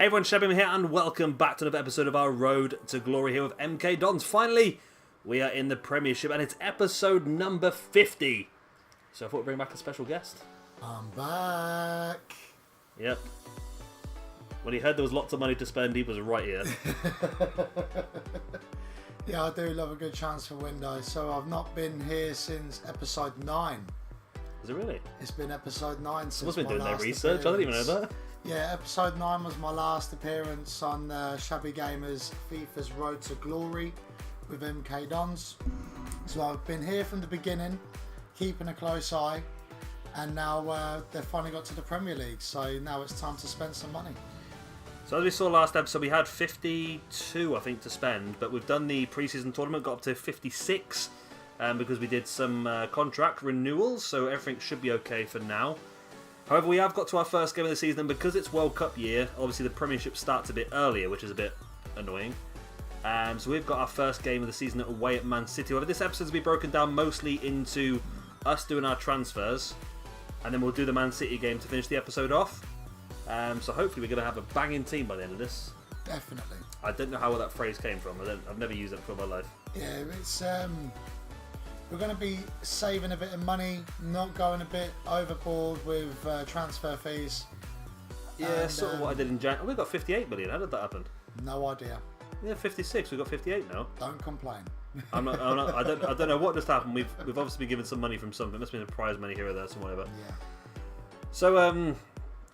Hey everyone, Shebim here, and welcome back to another episode of our Road to Glory here with MK Dons. Finally, we are in the Premiership, and it's episode number 50. So I thought we'd bring back a special guest. I'm back. Yep. When he heard there was lots of money to spend, he was right here. Yeah, I do love a good chance for window. So I've not been here since episode 9. Is it really? It's been episode 9 since Someone's been doing their last research. appearance. I didn't even know that. Yeah, episode 9 was my last appearance on Shabby Gamers FIFA's Road to Glory with MK Dons. So I've been here from the beginning, keeping a close eye, and now they've finally got to the Premier League. So now it's time to spend some money. So as we saw last episode, we had 52, I think, to spend, but we've done the pre-season tournament, got up to 56, because we did some contract renewals, so everything should be okay for now. However, we have got to our first game of the season, and because it's World Cup year, obviously the Premiership starts a bit earlier, which is a bit annoying. So we've got our first game of the season away at Man City. However, this episode's will be broken down mostly into us doing our transfers, and then we'll do the Man City game to finish the episode off. So hopefully we're going to have a banging team by the end of this. Definitely. I don't know how that phrase came from. I've never used it before in my life. Yeah, it's we're going to be saving a bit of money, not going a bit overboard with transfer fees. Yeah, and, sort of what I did in January. We got 58 million. How did that happen? No idea. Yeah, 56. We've got 58 now. Don't complain. I don't know what just happened. We've obviously been given some money from something. It must have been a prize money here or there somewhere. But Yeah. so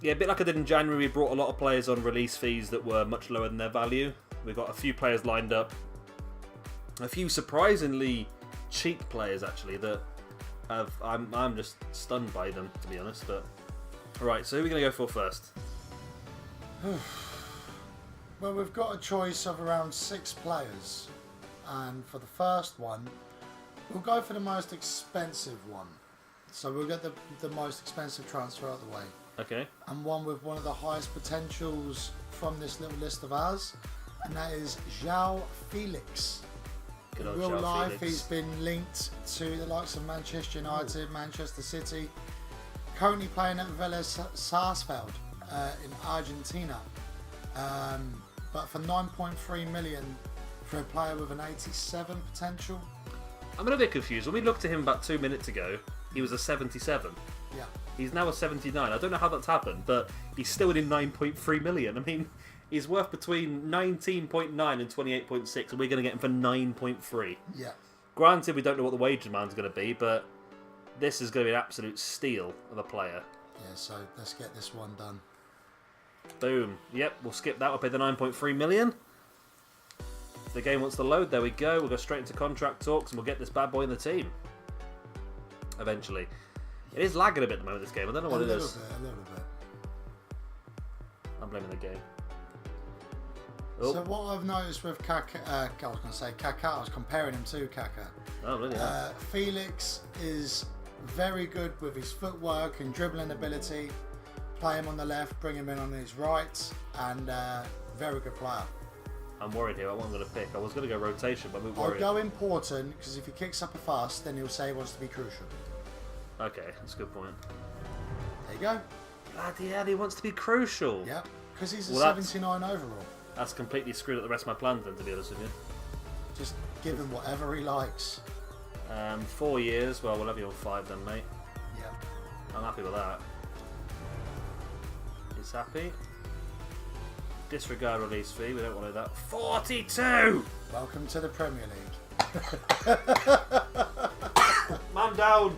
yeah, a bit like I did in January. We brought a lot of players on release fees that were much lower than their value. We've got a few players lined up. A few surprisingly cheap players actually that I'm just stunned by them, to be honest. But right, so who are we going to go for first? Well, we've got a choice of around 6 players, and for the first one, we'll go for the most expensive one. So we'll get the most expensive transfer out of the way. Okay. And one with one of the highest potentials from this little list of ours, and that is João Felix. Good In old real João life, Felix. he's been linked to the likes of Manchester United, Manchester City. Currently playing at Vélez Sarsfield in Argentina. But for 9.3 million for a player with an 87 potential. I'm a bit confused. When we looked at him about 2 minutes ago, he was a 77. Yeah. He's now a 79. I don't know how that's happened, but he's still in 9.3 million. I mean, he's worth between 19.9 and 28.6, and we're going to get him for 9.3. Yeah. Granted, we don't know what the wage demand's going to be, but this is going to be an absolute steal of a player. Yeah, so let's get this one done. Boom. Yep, we'll skip that. We'll pay the 9.3 million. If the game wants to load, there we go. We'll go straight into contract talks, and we'll get this bad boy in the team. Eventually. It is lagging a bit at the moment, this game. I don't know what it is. A little bit. I'm blaming the game. So what I've noticed with Kaká, I was going to say Kaká, I was comparing him to Kaká. Oh, really? Yeah. Felix is very good with his footwork and dribbling ability. Play him on the left, bring him in on his right, and very good player. I'm worried here. What I'm going to pick. I was going to go rotation, but I'm I'll worried. go important, because if he kicks up a fuss, then he'll say he wants to be crucial. Okay, that's a good point. There you go. Bloody hell, he wants to be crucial. Yep, because he's a Well, that's- 79 overall. That's completely screwed up the rest of my plans then, to be honest with you. Just give him whatever he likes. 4 years. Well, we'll have you on 5 then, mate. Yep. I'm happy with that. He's happy. Disregard release fee. We don't want to do that. 42! Welcome to the Premier League. Man down!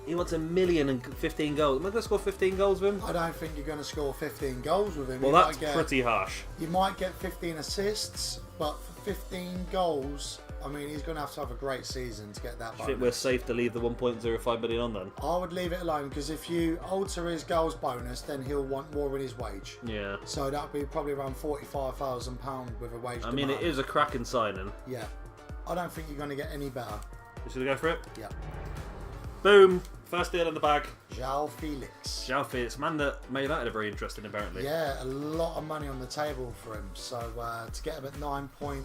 He wants 1,015,000 goals. Am I going to score 15 goals with him? I don't think you're going to score 15 goals with him. Well, that's pretty harsh. You might get 15 assists, but for 15 goals, I mean, he's going to have a great season to get that Do you think we're bonus. safe to leave the 1.05 million on then? I would leave it alone, because if you alter his goals bonus, then he'll want more in his wage. Yeah. So that would be probably around £45,000 with a wage I mean, it is a cracking signing. Yeah. I don't think you're going to get any better. Should we go for it? Yeah. Boom! First deal in the bag. João Felix. João Felix, man that Man United are very interested apparently. Yeah, a lot of money on the table for him. So to get him at 9.3,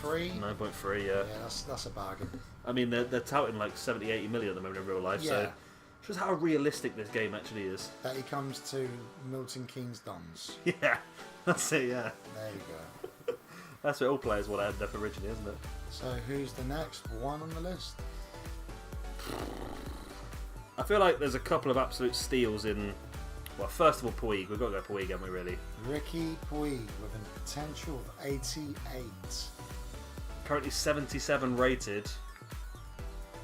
9.3, yeah. yeah, that's a bargain. I mean, they're touting like 70, 80 million at the moment in real life, so Shows how realistic this game actually is. That he comes to Milton Keynes Dons. Yeah, that's it, yeah. There you go. That's what all players want to end up originally, isn't it? So who's the next one on the list? I feel like there's a couple of absolute steals in... Well, first of all, Puig. We've got to go Puig, haven't we, really? Ricky Puig with a potential of 88. Currently 77 rated,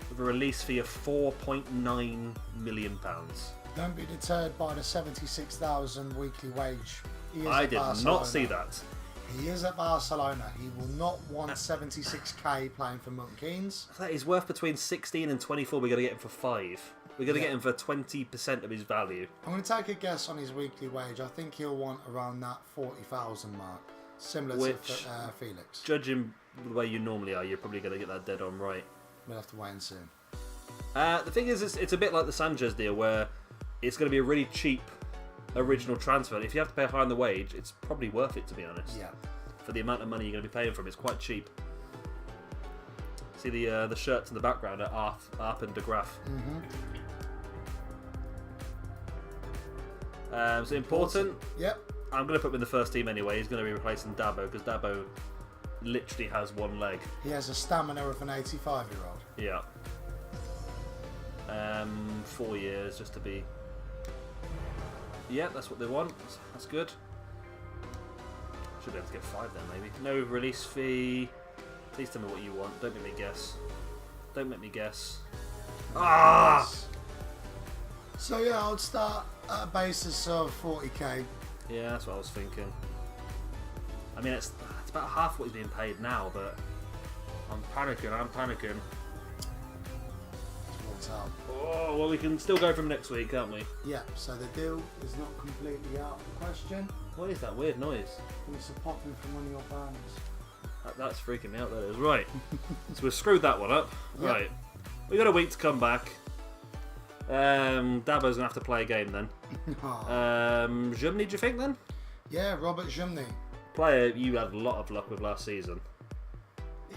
with a release fee of £4.9 million. Don't be deterred by the 76,000 weekly wage. He is I at did Barcelona. not see that. He is at Barcelona. He will not want 76k playing for Milton Keynes. He's worth between 16 and 24. We're going to get him for 5. We're going to get him for 20% of his value. I'm going to take a guess on his weekly wage. I think he'll want around that 40,000 mark, similar to Felix. Judging the way you normally are, you're probably going to get that dead on right. We'll have to wait and see. The thing is, it's a bit like the Sanchez deal, where it's going to be a really cheap original transfer. If you have to pay higher on the wage, it's probably worth it, to be honest. Yeah. For the amount of money you're going to be paying for him, it's quite cheap. See the shirts in the background at Arp and De Graaf. So important. Yep. I'm going to put him in the first team anyway. He's going to be replacing Dabo, because Dabo literally has one leg. He has a stamina of an 85-year-old. Yeah. 4 years just to be... Yeah, that's what they want. That's good. Should be able to get 5 then, maybe. No release fee. Please tell me what you want. Don't make me guess. Don't make me guess. Ah! So yeah, I would start at a basis of 40k. Yeah, that's what I was thinking. I mean, it's about half what he's being paid now, but I'm panicking. What's up? Oh, well, we can still go from next week, can't we? Yeah, so the deal is not completely out of the question. What is that weird noise? It's a popping from one of your burners. That's freaking me out, that is. Right. So we've screwed that one up. Yep. Right. We got a week to come back. Dabo's going to have to play a game then. Jumny, do you think then? Yeah, Robert Jumny. Player you had a lot of luck with last season.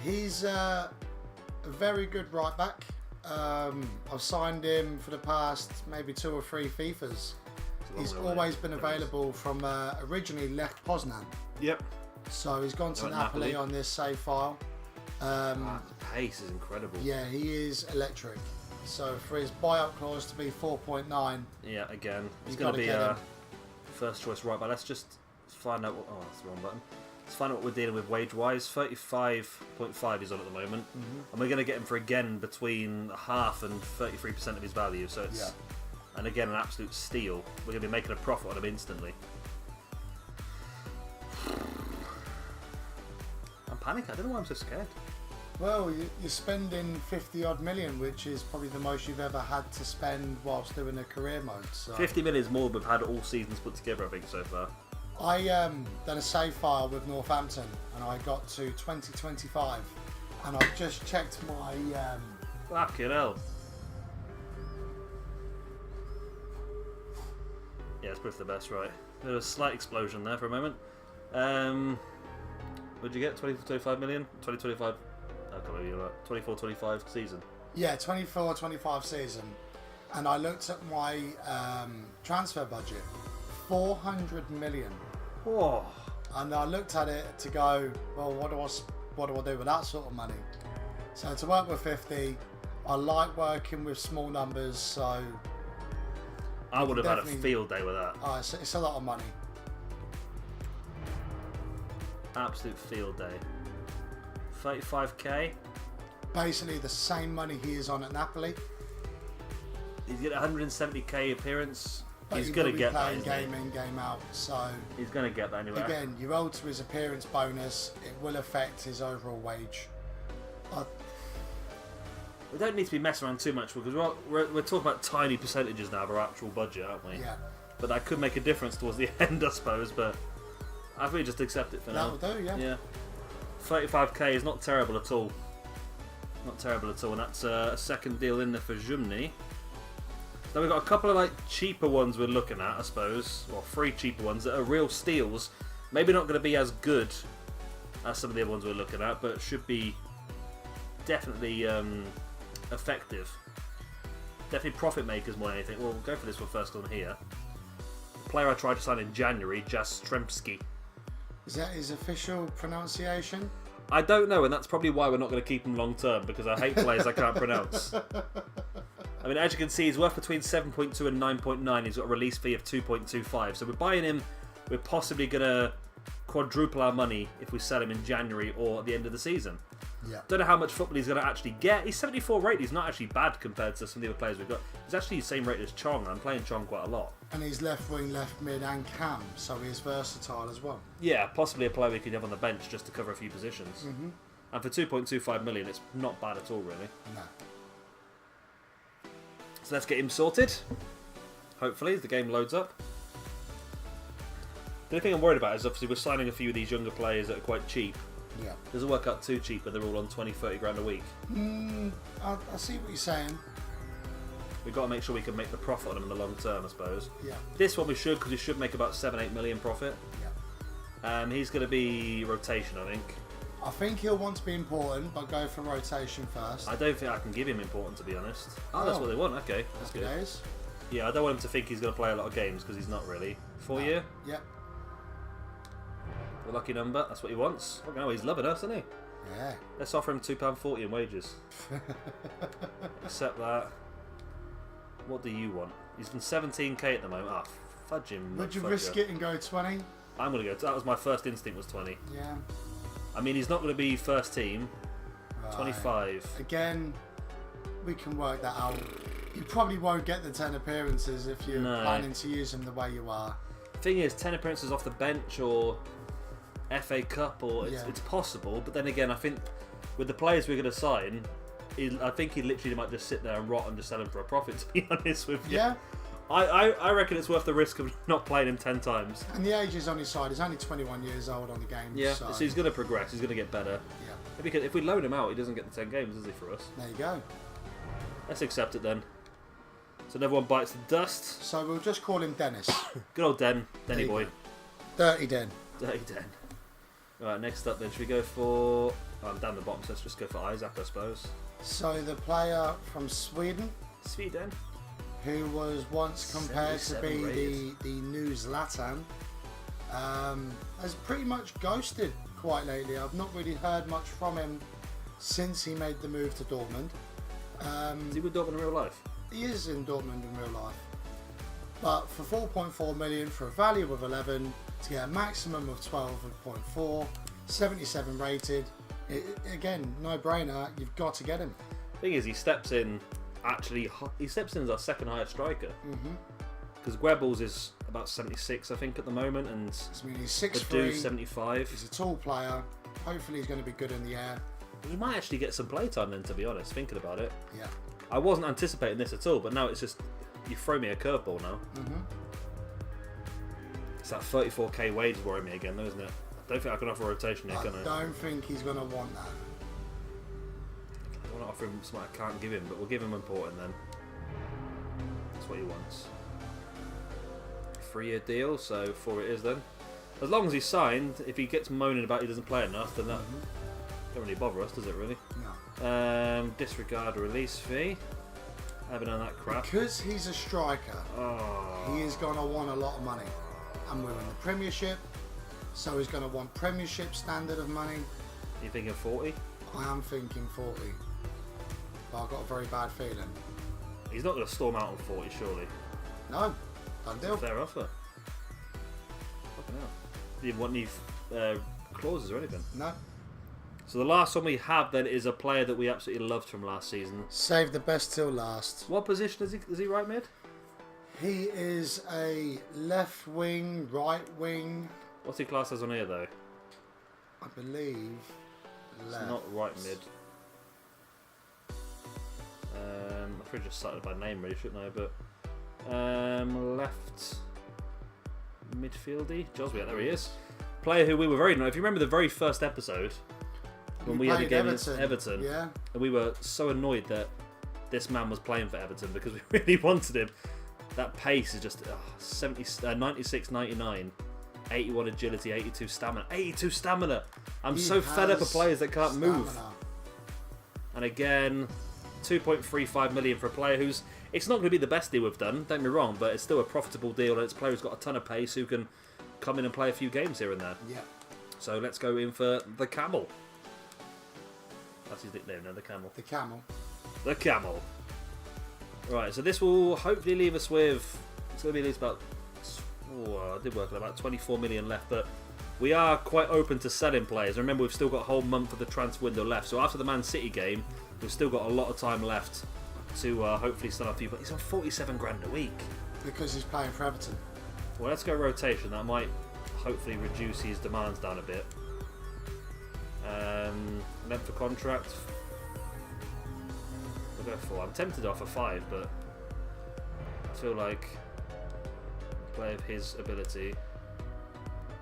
He's a very good right back. I've signed him for the past maybe 2 or 3 FIFAs. He's always been available from originally Lech Poznan. Yep. So he's gone to Napoli on this save file. The pace is incredible. Yeah, he is electric. So for his buyout clause to be 4.9. Yeah, again, he's going to be first choice right back. Let's just find out. Oh, that's the wrong button. Let's find out what we're dealing with wage-wise. 35.5 he's on at the moment, and we're going to get him for again between half and 33% of his value. So it's and again an absolute steal. We're going to be making a profit on him instantly. I'm panicking. I don't know why I'm so scared. Well, you're spending 50 odd million, which is probably the most you've ever had to spend whilst doing a career mode. So 50 million is more than we've had all seasons put together, I think, so far. I done a save file with Northampton, and I got to 2025, and I've just checked my. Fucking hell. Yeah, it's proof the best, right? There was a slight explosion there for a moment. What'd you get? 25 million? 2025? I can't remember, you're right. 24-25 season. Yeah, 24-25 season, and I looked at my transfer budget, 400 million. Oh. And I looked at it to go, well, what do I do with that sort of money? So to work with 50, I like working with small numbers, so I would have had a field day with that. It's a lot of money. Absolute field day. 35k. Basically the same money he is on at Napoli. He's getting 170k appearance. But he's going to get that, isn't game in, game out. So he's going to get that anyway. Again, you roll to his appearance bonus. It will affect his overall wage. We don't need to be messing around too much because we're talking about tiny percentages now of our actual budget, aren't we? Yeah. But that could make a difference towards the end, I suppose. But I think we just accept it for now. That'll do, yeah. Yeah. 35k is not terrible at all. Not terrible at all, and that's a second deal in there for Jumny. Now we've got a couple of cheaper ones we're looking at, I suppose, or 3 cheaper ones that are real steals. Maybe not going to be as good as some of the other ones we're looking at, but should be definitely effective. Definitely profit makers more than anything. Well, we'll go for this one first because I'm here. The player I tried to sign in January, Jastrzębski. Is that his official pronunciation? I don't know, and that's probably why we're not going to keep him long term, because I hate players I can't pronounce. I mean, as you can see, he's worth between 7.2 and 9.9. He's got a release fee of 2.25. So we're buying him. We're possibly going to quadruple our money if we sell him in January or at the end of the season. Yeah. Don't know how much football he's going to actually get. He's 74 rated. He's not actually bad compared to some of the other players we've got. He's actually the same rate as Chong. I'm playing Chong quite a lot. And he's left wing, left mid and cam, so he's versatile as well. Yeah, possibly a player we could have on the bench just to cover a few positions. Mm-hmm. And for 2.25 million, it's not bad at all, really. No. So let's get him sorted. Hopefully, as the game loads up. The only thing I'm worried about is obviously we're signing a few of these younger players that are quite cheap. Yeah. Doesn't work out too cheap when they're all on 20, 30 grand a week. I see what you're saying. We've got to make sure we can make the profit on them in the long term, I suppose. Yeah. This one we should, because we should make about 7-8 million profit. Yeah. He's going to be rotation, I think. I think he'll want to be important, but go for rotation first. I don't think I can give him important, to be honest. Oh, that's what they want. Okay, that's good. Days. Yeah, I don't want him to think he's going to play a lot of games, because he's not really. 4-year? Yep. The lucky number, that's what he wants. Oh, no, he's loving us, isn't he? Yeah. Let's offer him £2.40 in wages. Accept that. What do you want? He's on 17k at the moment. Ah, fudge him. Would you risk it and go 20? I'm going to go. That was my first instinct, was 20. Yeah. I mean, he's not going to be first team. Right. 25. Again, we can work that out. You probably won't get the 10 appearances if you're planning to use them the way you are. Thing is, 10 appearances off the bench or FA Cup, or it's possible. But then again, I think with the players we're going to sign, I think he literally might just sit there and rot and just sell him for a profit, to be honest with you. Yeah. I reckon it's worth the risk of not playing him 10 times. And the age is on his side. He's only 21 years old on the game. Yeah, so he's going to progress. He's going to get better. Yeah. Because if we loan him out, he doesn't get the 10 games, does he, for us? There you go. Let's accept it then. So another one bites the dust. So we'll just call him Dennis. Good old Denny boy. Dirty Den. Dirty Den. Alright, next up then, should we go for... Oh, I'm down the bottom, so let's just go for Isaac, I suppose. So the player from Sweden, Sweden. who was once compared to be rated. the new Zlatan, has pretty much ghosted quite lately. I've not really heard much from him since he made the move to Dortmund. Is he with Dortmund in real life? He is in Dortmund in real life. But for 4.4 million for a value of 11 to get a maximum of 12.4, 77 rated, again, no brainer, you've got to get him. Thing is, he steps in as our second highest striker. Because Goebbels is about 76, I think, at the moment, and I mean, he's 6'3", Badou's 75. he's a tall player. Hopefully he's going to be good in the air. He might actually get some playtime then, to be honest, thinking about it. Yeah. I wasn't anticipating this at all, but now it's just, you throw me a curveball now. It's that 34k wage worrying me again, though, isn't it? I don't think I can offer a rotation here, can I? I don't think he's going to want that. I want to offer him something I can't give him, but we'll give him important then. That's what he wants. 3-year deal, so 4 it is then. As long as he's signed, if he gets moaning about he doesn't play enough, then that don't really bother us, does it really? No. Disregard release fee. I haven't done that crap. Because he's a striker, he is going to want a lot of money. And we're in the Premiership, so he's going to want Premiership standard of money. You thinking 40? I am thinking 40. But I've got a very bad feeling. He's not going to storm out on 40, surely. No, done deal. Fair offer. Fucking hell. Do you want any clauses or anything? No. So the last one we have then is a player that we absolutely loved from last season. Save the best till last. What position is he? Is he right mid? He is a left wing, right wing. What's he classed as on here though? I believe left. It's not right mid. I probably just started by name really, shouldn't I? But left midfieldy. Joswiat, there he is. Player who we were very annoyed. If you remember the very first episode when we had a game against Everton, yeah, and we were so annoyed that this man was playing for Everton because we really wanted him. That pace is just 96, 99, 81 agility, 82 stamina. 82 stamina! I'm so fed up of players that can't move. And again, 2.35 million for a player who's It's not going to be the best deal we've done, don't get me wrong, but it's still a profitable deal, and it's a player who's got a ton of pace who can come in and play a few games here and there. Yeah. So let's go in for the Camel. That's his nickname now, the Camel. The Camel. The Camel. Right, so this will hopefully leave us with... It's going to be at least about... Oh, I did work on about 24 million left, but we are quite open to selling players. Remember, we've still got a whole month of the transfer window left. So after the Man City game, we've still got a lot of time left to hopefully sell a few. But he's on 47 grand a week. Because he's playing for Everton. Well, let's go rotation. That might hopefully reduce his demands down a bit. Length of contract. We'll go 4. I'm tempted to offer 5, but I feel like a player of his ability.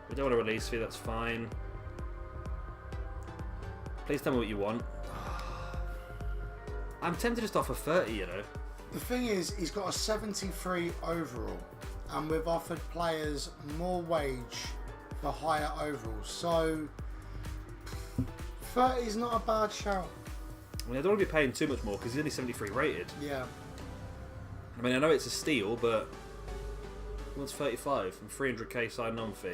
We don't want to release fee, that's fine. Please tell me what you want. I'm tempted to just offer 30, you know. The thing is, he's got a 73 overall, and we've offered players more wage for higher overalls. So 30 is not a bad shout. I mean, I don't want to be paying too much more because he's only 73 rated. Yeah. I mean, I know it's a steal, but he wants 35 and 300k sign-on fee.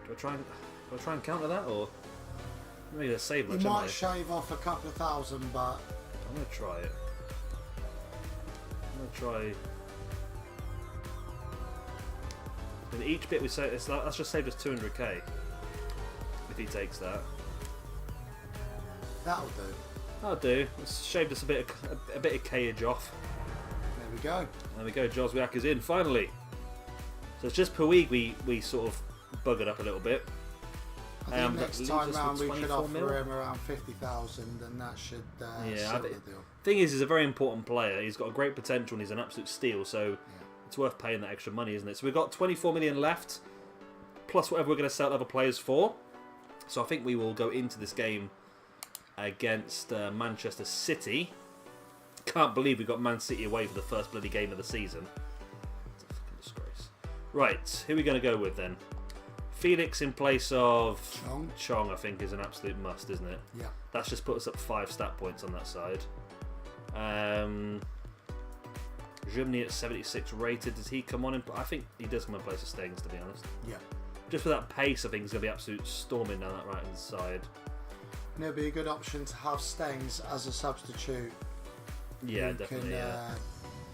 Do I try and counter that, or maybe they're save much? You might shave off a couple of thousand, but I'm gonna try it. I'm gonna try. And each bit we say, that's just saved us 200k. If he takes that, that'll do. That'll do. It's shaved us a bit of cage off. There we go. There we go. Joswiak is in finally. So it's just per week we sort of buggered up a little bit. I think next time round we should offer mil. him around 50,000, and that should seal the deal. Thing is, he's a very important player. He's got a great potential, and he's an absolute steal. So it's worth paying that extra money, isn't it? So we've got 24 million left, plus whatever we're going to sell other players for. So I think we will go into this game against Manchester City. Can't believe we got Man City away for the first bloody game of the season. It's a fucking disgrace. Right, who are we going to go with then? Felix in place of Chong, I think, is an absolute must, isn't it? Yeah. That's just put us up 5 stat points on that side. Jumni at 76 rated. Does he come on in? I think he does come in place of Stings, to be honest. Yeah. Just for that pace, I think he's going to be absolute storming down that right hand side. And it'll be a good option to have Stengs as a substitute. Yeah, who definitely. Can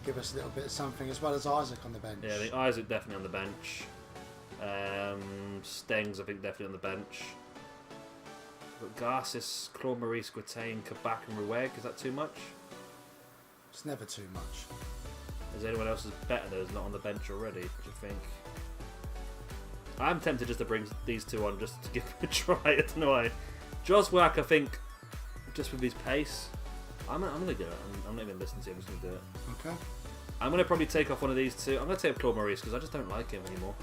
give us a little bit of something, as well as Isaac on the bench. Yeah, I think Isaac definitely on the bench. Stengs, I think, definitely on the bench. But Garcis, Claude Maurice, Guatain, Kabak, and Rueg, is that too much? It's never too much. Is anyone else is better that is not on the bench already, do you think? I'm tempted just to bring these two on just to give it a try. I don't know why. Joswiak, I think, just with his pace, I'm going to do it. I'm not even listening to him, I'm just going to do it. Okay. I'm going to probably take off one of these two. I'm going to take Claude Maurice because I just don't like him anymore.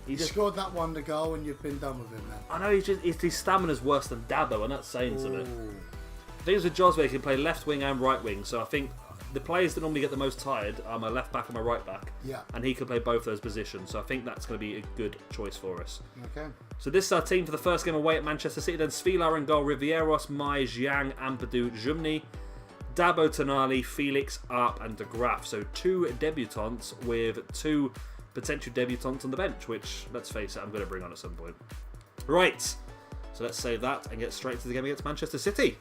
He just scored that one to go and you've been done with him then. I know, his stamina's worse than Dabo, and that's saying something. The thing is with Joswiak, he can play left wing and right wing, so I think the players that normally get the most tired are my left back and my right back. Yeah. And he can play both those positions, so I think that's going to be a good choice for us. Okay. So this is our team for the first game away at Manchester City. Then Svilar in goal, Rivieros, Mai, Jiang, Ampadu, Jumni, Dabo, Tonali, Felix, Arp, and De Graaf. So 2 debutants with 2 potential debutants on the bench, which, let's face it, I'm going to bring on at some point. Right. So let's save that and get straight to the game against Manchester City.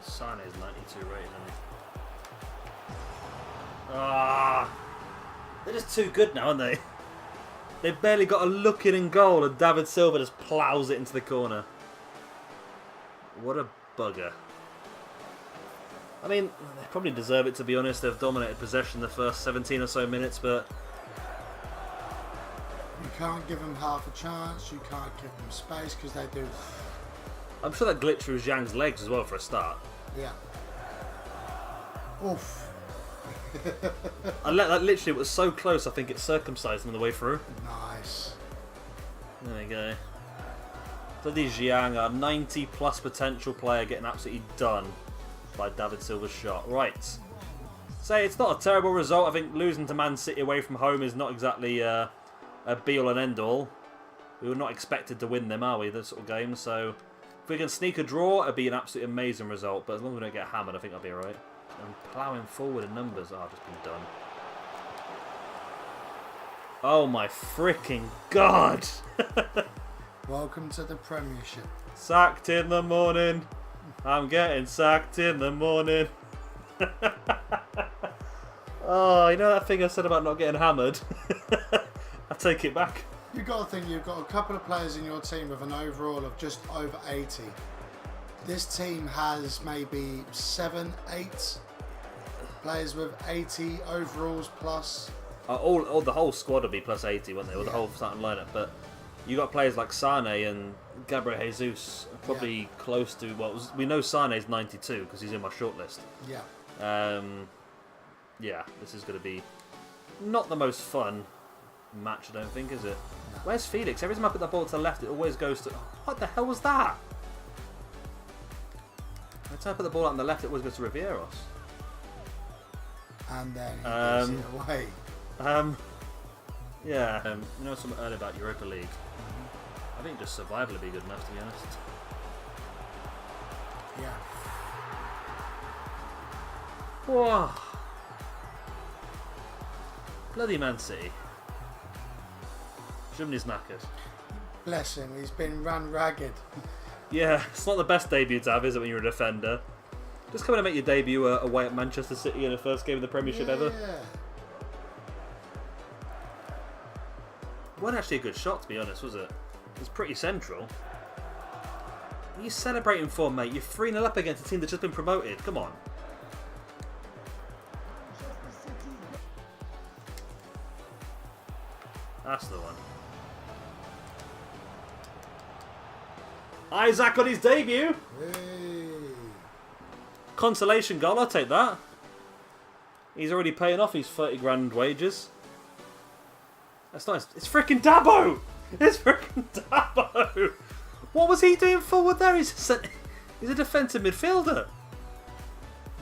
Sane is 92 rated, isn't he? They're just too good now, aren't they? They've barely got a look in goal, and David Silva just ploughs it into the corner. What a bugger. I mean, they probably deserve it, to be honest. They've dominated possession the first 17 or so minutes, but you can't give them half a chance, you can't give them space, because they do. I'm sure that glitch through Zhang's legs as well for a start. Yeah. Oof. And that literally was so close, I think it circumcised them on the way through. Nice. There we go. So these Jiang are 90 plus potential player getting absolutely done by David Silva's shot. Right. Say it's not a terrible result. I think losing to Man City away from home is not exactly a be all and end all. We were not expected to win them, are we? Those sort of games. So If we can sneak a draw, it'd be an absolutely amazing result. But as long as we don't get hammered, I think I'll be alright. I'm ploughing forward in numbers. Oh, I've just been done. Oh my freaking god! Welcome to the Premiership. Sacked in the morning. I'm getting sacked in the morning. Oh, you know that thing I said about not getting hammered? I take it back. You've got to think you've got a couple of players in your team with an overall of just over 80. This team has maybe 7, 8 players with 80 overalls plus. All the whole squad will be plus 80, won't they? Or the whole starting lineup. But you got players like Sane and Gabriel Jesus, probably close to. Well, we know Sane's 92 because he's in my shortlist. Yeah. Yeah, this is going to be not the most fun match, I don't think, is it? No. Where's Felix? Every time I put the ball to the left, it always goes to... What the hell was that? Every time I put the ball out on the left, it always goes to Rivieros. And then he gives it away. Yeah. You know something earlier about Europa League? I think just survival would be good enough, to be honest. Yeah. Whoa. Bloody Man City. Jimny's knackered. Bless him, he's been run ragged. Yeah, it's not the best debut to have, is it, when you're a defender? Just coming to make your debut away at Manchester City in the first game of the Premiership ever. Yeah. It wasn't actually a good shot, to be honest, was it? It was pretty central. What are you celebrating for, mate? You're 3-0 up against a team that's just been promoted. Come on. That's the one. Isaac on his debut. Hey. Consolation goal, I'll take that. He's already paying off his 30 grand wages. That's nice. It's freaking Dabo! It's freaking Dabo! What was he doing forward there? He's a defensive midfielder.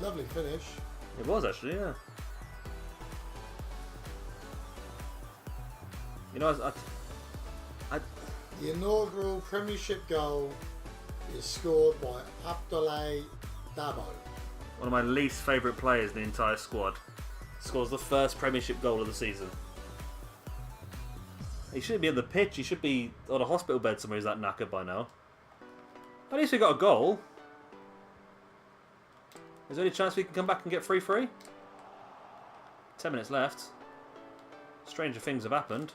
Lovely finish. It was actually, yeah. You know, the inaugural Premiership goal is scored by Abdoulaye Dabo. One of my least favourite players in the entire squad. Scores the first Premiership goal of the season. He shouldn't be on the pitch. He should be on a hospital bed somewhere. He's that knackered by now. At least we got a goal. Is there any chance we can come back and get 3-3? 10 minutes left. Stranger things have happened.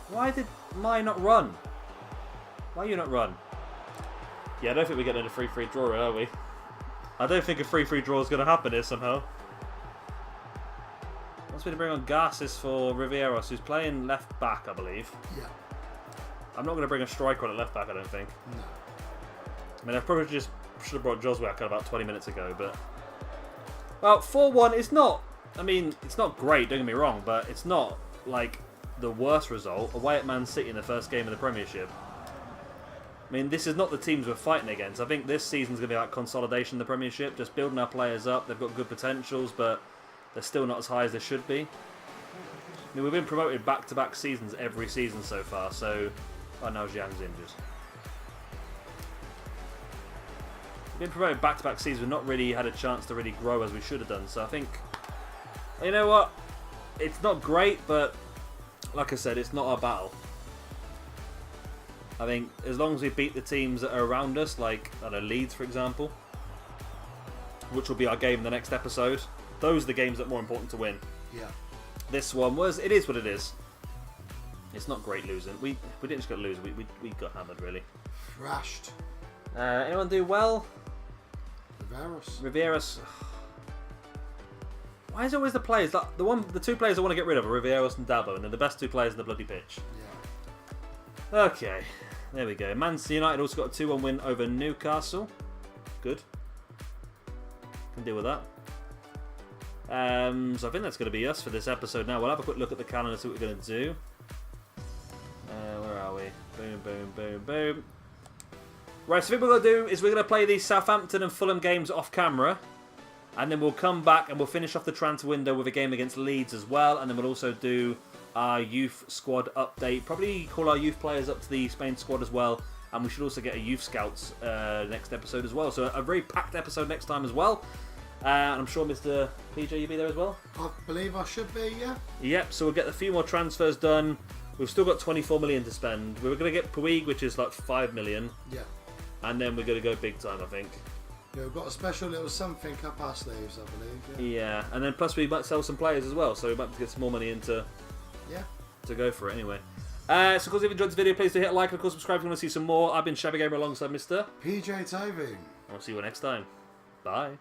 Why did Mai not run? Why you not run? Yeah, I don't think we're getting a 3-3 draw, are we? I don't think a 3-3 draw is going to happen here somehow. Wants me to bring on Garces for Rivieros, who's playing left back, I believe. Yeah. I'm not going to bring a striker on at left back, I don't think. No. I mean, I probably just should have brought Joswiak about 20 minutes ago, but... Well, 4-1 is not... I mean, it's not great, don't get me wrong, but it's not, like, the worst result. Away at Man City in the first game of the Premiership. I mean, this is not the teams we're fighting against. I think this season's going to be like consolidation in the Premiership, just building our players up. They've got good potentials, but they're still not as high as they should be. I mean, we've been promoted back-to-back seasons every season so far, so... Oh, now Zhang's injured. We've been promoted back-to-back seasons. We've not really had a chance to really grow as we should have done, so I think... You know what? It's not great, but... Like I said, it's not our battle. I think as long as we beat the teams that are around us, like, I don't know, Leeds, for example, which will be our game in the next episode, those are the games that are more important to win. Yeah. This one was, it is what it is. It's not great losing. We didn't just get losing, we got hammered, really. Thrashed. Anyone do well? Rivieros. Why is it always the players? Like, the two players I want to get rid of are Rivieros and Dabo, and they're the best two players in the bloody pitch. Yeah. Okay, there we go. Manchester United also got a 2-1 win over Newcastle. Good. Can deal with that. So I think that's going to be us for this episode now. We'll have a quick look at the calendar, see what we're going to do. Where are we? Boom, boom, boom, boom. Right, so what we're going to do is we're going to play these Southampton and Fulham games off camera. And then we'll come back and we'll finish off the transfer window with a game against Leeds as well. And then we'll also do our youth squad update. Probably call our youth players up to the Spain squad as well. And we should also get a youth scouts next episode as well. So a very packed episode next time as well. And I'm sure Mr. PJ, you'll be there as well? I believe I should be, yeah. Yep, so we'll get a few more transfers done. We've still got 24 million to spend. We were going to get Puig, which is like 5 million. Yeah. And then we're going to go big time, I think. Yeah, we've got a special little something up our sleeves, I believe. Yeah, and then plus we might sell some players as well. So we might get some more money into to go for it anyway. So of course, if you enjoyed this video, please do hit a like and of course subscribe if you want to see some more. I've been Shabby Gamer alongside Mr. PJ Toby. I'll see you next time. Bye.